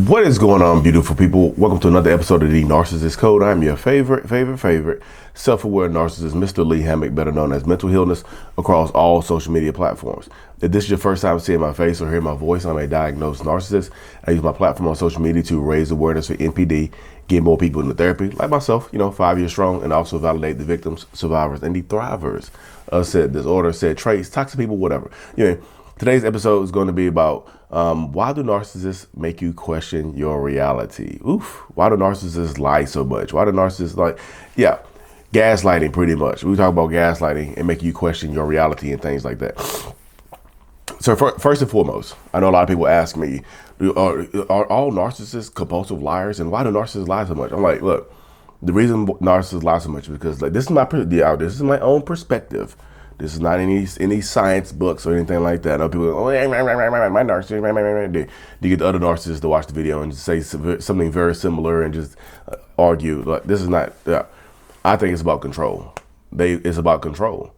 What is going on, beautiful people? Welcome to another episode of the Narcissists Code. I'm your favorite self-aware narcissist, Mr. Lee Hammock, better known as Mental Healness, across all social media platforms. If this is your first time seeing my face or hearing my voice, I'm a diagnosed narcissist. I use my platform on social media to raise awareness for NPD, get more people into therapy, like myself, 5 years strong, and also validate the victims, survivors, and the thrivers of said disorder, said traits, toxic people, whatever. Today's episode is going to be about why do narcissists make you question your reality? Why do narcissists lie so much? Why do narcissists gaslighting pretty much. We talk about gaslighting and making you question your reality and things like that. So first and foremost, I know a lot of people ask me, are all narcissists compulsive liars? And why do narcissists lie so much? I'm like, look, the reason narcissists lie so much is because this is my own perspective. This is not any science books or anything like that. I know people go, my narcissist. You get the other narcissists to watch the video and just say something very similar and just argue. Like, this is not, I think it's about control. It's about control.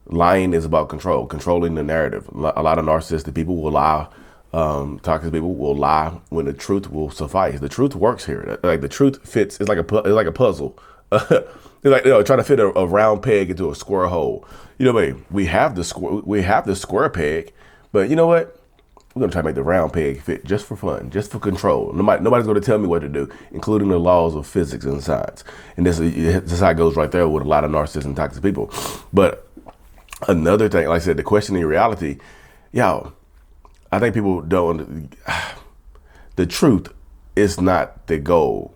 Lying is about control, controlling the narrative. A lot of narcissistic people will lie. Toxic people will lie when the truth will suffice. The truth works here. Like, the truth fits. It's like a puzzle. It's like trying to fit a round peg into a square hole. We have the square peg, but you know what? We're gonna try to make the round peg fit just for fun, just for control. Nobody's gonna tell me what to do, including the laws of physics and science. And this is how it goes right there with a lot of narcissists and toxic people. But another thing, like I said, the questioning reality, I think people don't. The truth is not the goal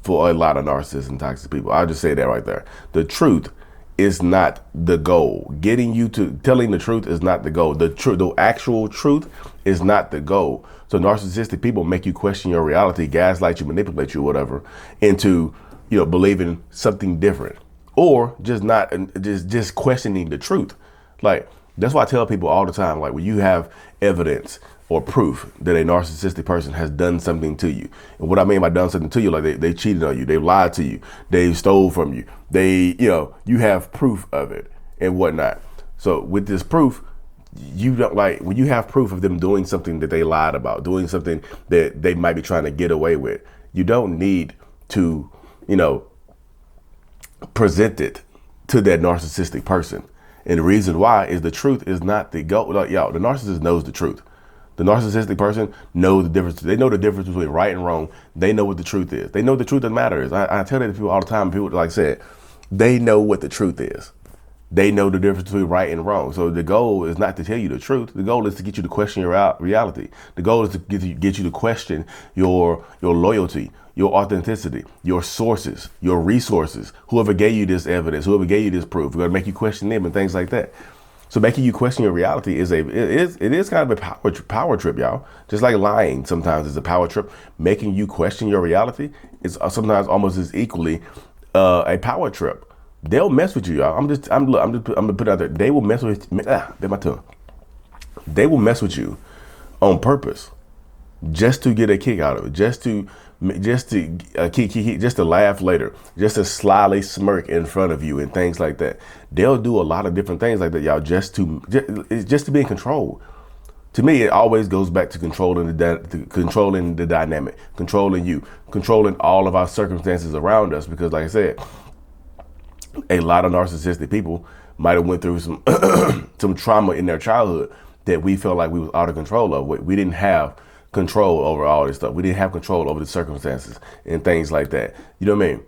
for a lot of narcissists and toxic people. I'll just say that right there. The truth is not the goal. Telling the truth is not the goal. The actual truth is not the goal. So narcissistic people make you question your reality, gaslight you, manipulate you, whatever, into believing something different, or just questioning the truth. Like, that's why I tell people all the time, like, when you have evidence or proof that a narcissistic person has done something to you. And what I mean by done something to you, like they cheated on you, they lied to you, they stole from you, you have proof of it and whatnot. So with this proof, you don't, like, when you have proof of them doing something that they lied about, doing something that they might be trying to get away with, you don't need to, present it to that narcissistic person. And the reason why is the truth is not the goal. Like, the narcissist knows the truth. The narcissistic person knows the difference. They know the difference between right and wrong. They know what the truth is. They know the truth that matters. I tell that to people all the time. People, like I said, they know what the truth is. They know the difference between right and wrong. So the goal is not to tell you the truth. The goal is to get you to question your reality. The goal is to get you to question your loyalty, your authenticity, your sources, your resources. Whoever gave you this evidence, whoever gave you this proof, we're going to make you question them and things like that. So making you question your reality is kind of a power trip, y'all. Just like lying sometimes is a power trip. Making you question your reality is sometimes almost as equally a power trip. They'll mess with you, y'all. I'm gonna put it out there. They will mess with me. Bit my tongue. They will mess with you on purpose, just to get a kick out of it, just to laugh later, just to slyly smirk in front of you and things like that. They'll do a lot of different things like that, y'all, just to be in control. To me, it always goes back to controlling the dynamic, controlling you, controlling all of our circumstances around us. Because, like I said, a lot of narcissistic people might have went through some some trauma in their childhood that we felt like we was out of control of. We didn't have control over all this stuff. We didn't have control over the circumstances and things like that. You know what I mean?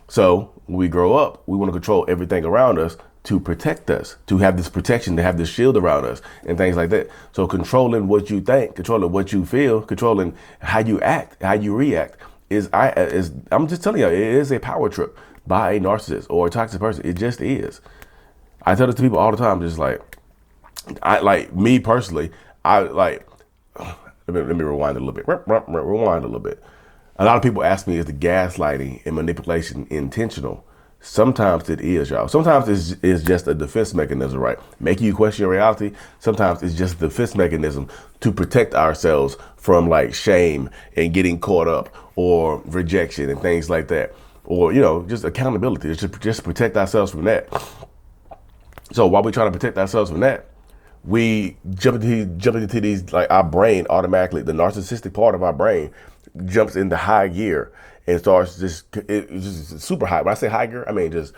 So when we grow up, we want to control everything around us to protect us, to have this protection, to have this shield around us and things like that. So controlling what you think, controlling what you feel, controlling how you act, how you react I'm just telling you, it is a power trip by a narcissist or a toxic person. It just is. I tell this to people all the time, just like me personally, let me rewind a little bit. Rewind a little bit. A lot of people ask me, is the gaslighting and manipulation intentional? Sometimes it is, y'all. Sometimes it's just a defense mechanism, right? Making you question your reality. Sometimes it's just a defense mechanism to protect ourselves from, like, shame and getting caught up or rejection and things like that. Or, just accountability. It's just protect ourselves from that. So while we're trying to protect ourselves from that, we jump into these, like, our brain automatically, the narcissistic part of our brain jumps into high gear and starts it's just super high. When I say high gear, I mean just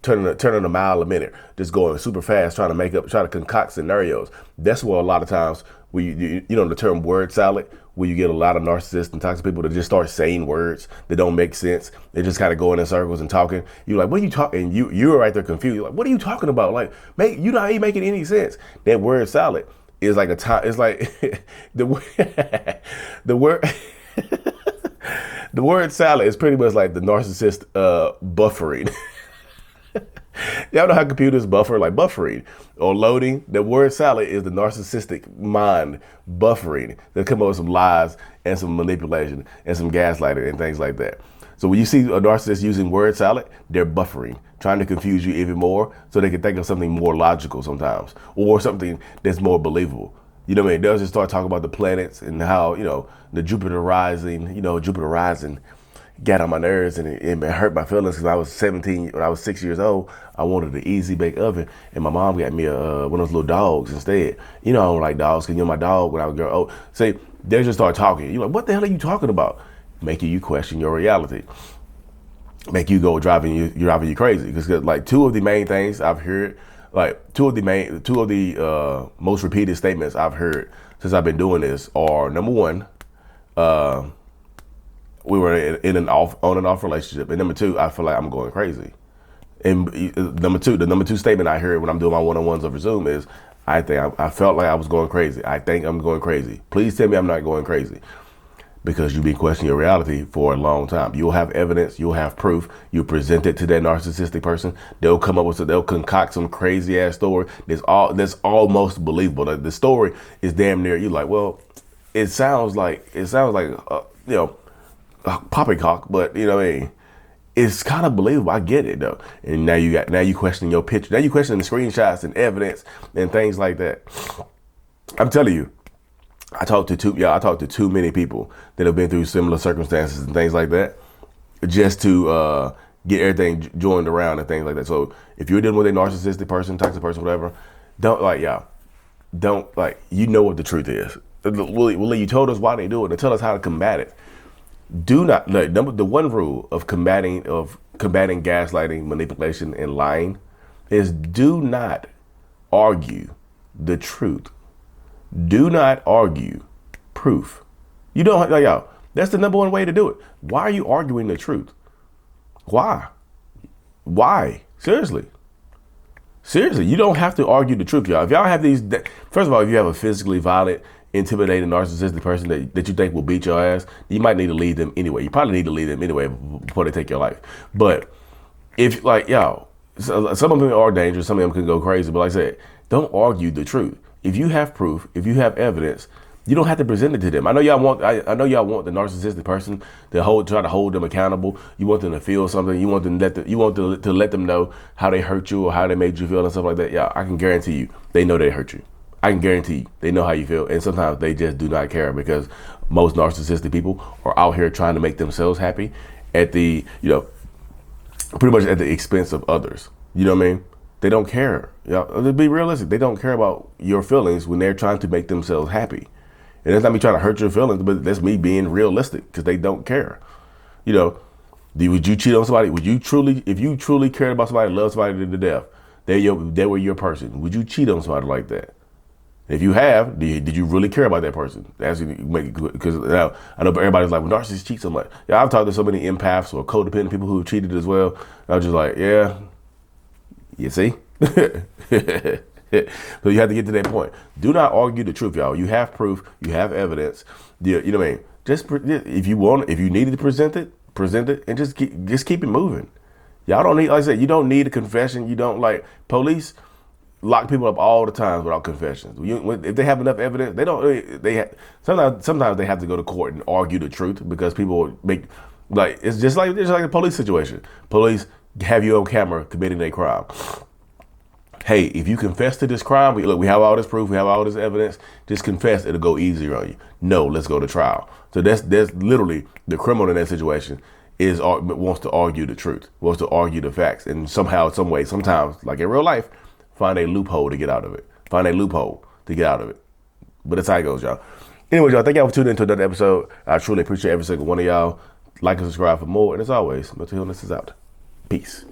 turning a mile a minute, just going super fast, trying to concoct scenarios. That's where a lot of times you know the term word salad, where you get a lot of narcissists and toxic people that just start saying words that don't make sense. They just kind of going in circles and talking. You're like, what are you talking? And you're right there confused. You're like, what are you talking about? Like, you're not even making any sense. That word salad is like it's like the word the word salad is pretty much like the narcissist buffering. Y'all know how computers buffer, like buffering or loading? The word salad is the narcissistic mind buffering. They come up with some lies and some manipulation and some gaslighting and things like that. So when you see a narcissist using word salad, they're buffering, trying to confuse you even more so they can think of something more logical sometimes, or something that's more believable. You know what I mean? They'll just start talking about the planets and how, the Jupiter rising got on my nerves, and it hurt my feelings because I was 17. When I was 6 years old, I wanted an easy bake oven, and my mom got me one of those little dogs instead. I don't like dogs because my dog when I was girl. Say they just start talking. You're like, what the hell are you talking about? Making you question your reality, make you go driving you crazy. Because like two of the main things I've heard, like two of the most repeated statements I've heard since I've been doing this are, number one, we were in an on and off relationship, and number two, I feel like I'm going crazy. And the number two statement I heard when I'm doing my one-on-ones over Zoom is, I felt like I was going crazy. I think I'm going crazy. Please tell me I'm not going crazy. Because you've been questioning your reality for a long time. You'll have evidence, you'll have proof, you present it to that narcissistic person, they'll concoct some crazy ass story that's almost believable. The story is damn near, you're like, well, it sounds like poppycock, but you know what I mean? It's kind of believable. I get it though. And now you questioning your picture. Now you questioning the screenshots and evidence and things like that. I'm telling you, I talked to too many people that have been through similar circumstances and things like that, just to get everything joined around and things like that. So if you're dealing with a narcissistic person, toxic person, whatever, don't you know what the truth is. Well, you told us why they do it and tell us how to combat it. Do not, the one rule of combating gaslighting, manipulation, and lying is do not argue the truth. Do not argue proof. You don't, that's the number one way to do it. Why are you arguing the truth? Why? Seriously, you don't have to argue the truth, y'all. If y'all have first of all, if you have a physically violent, intimidating, narcissistic person that you think will beat your ass, you might need to leave them anyway. You probably need to leave them anyway before they take your life. But if some of them are dangerous, some of them can go crazy. But like I said, don't argue the truth. If you have proof, if you have evidence, you don't have to present it to them. I know y'all want the narcissistic person to try to hold them accountable. You want them to feel something. You want to let them know how they hurt you or how they made you feel and stuff like that. Yeah, I can guarantee you, they know they hurt you. I can guarantee you, they know how you feel. And sometimes they just do not care, because most narcissistic people are out here trying to make themselves happy at pretty much at the expense of others. You know what I mean? They don't care. To be realistic, they don't care about your feelings when they're trying to make themselves happy. And that's not me trying to hurt your feelings, but that's me being realistic, because they don't care. Would you cheat on somebody? If you truly cared about somebody, loved somebody to death, they were your person, would you cheat on somebody like that? If you have, did you really care about that person? Because now I know everybody's like, well, narcissists cheat so much. Yeah, I've talked to so many empaths or codependent people who have cheated as well. I was just like, yeah, you see? So you have to get to that point. Do not argue the truth, y'all. You have proof, you have evidence. You know what I mean? If you needed to present it, and just keep it moving. Y'all don't need, like I said, you don't need a confession. You don't police lock people up all the time without confessions. If they have enough evidence, sometimes they have to go to court and argue the truth, because people make it's just like a police situation. Police have you on camera committing a crime. Hey, if you confess to this crime, we have all this proof, we have all this evidence, just confess, it'll go easier on you. No, let's go to trial. So that's literally the criminal in that situation wants to argue the truth, wants to argue the facts, and somehow, some way, sometimes, like in real life, find a loophole to get out of it. But that's how it goes, y'all. Anyways, y'all, thank y'all for tuning into another episode. I truly appreciate every single one of y'all. Like and subscribe for more. And as always, mental illness is out. Peace.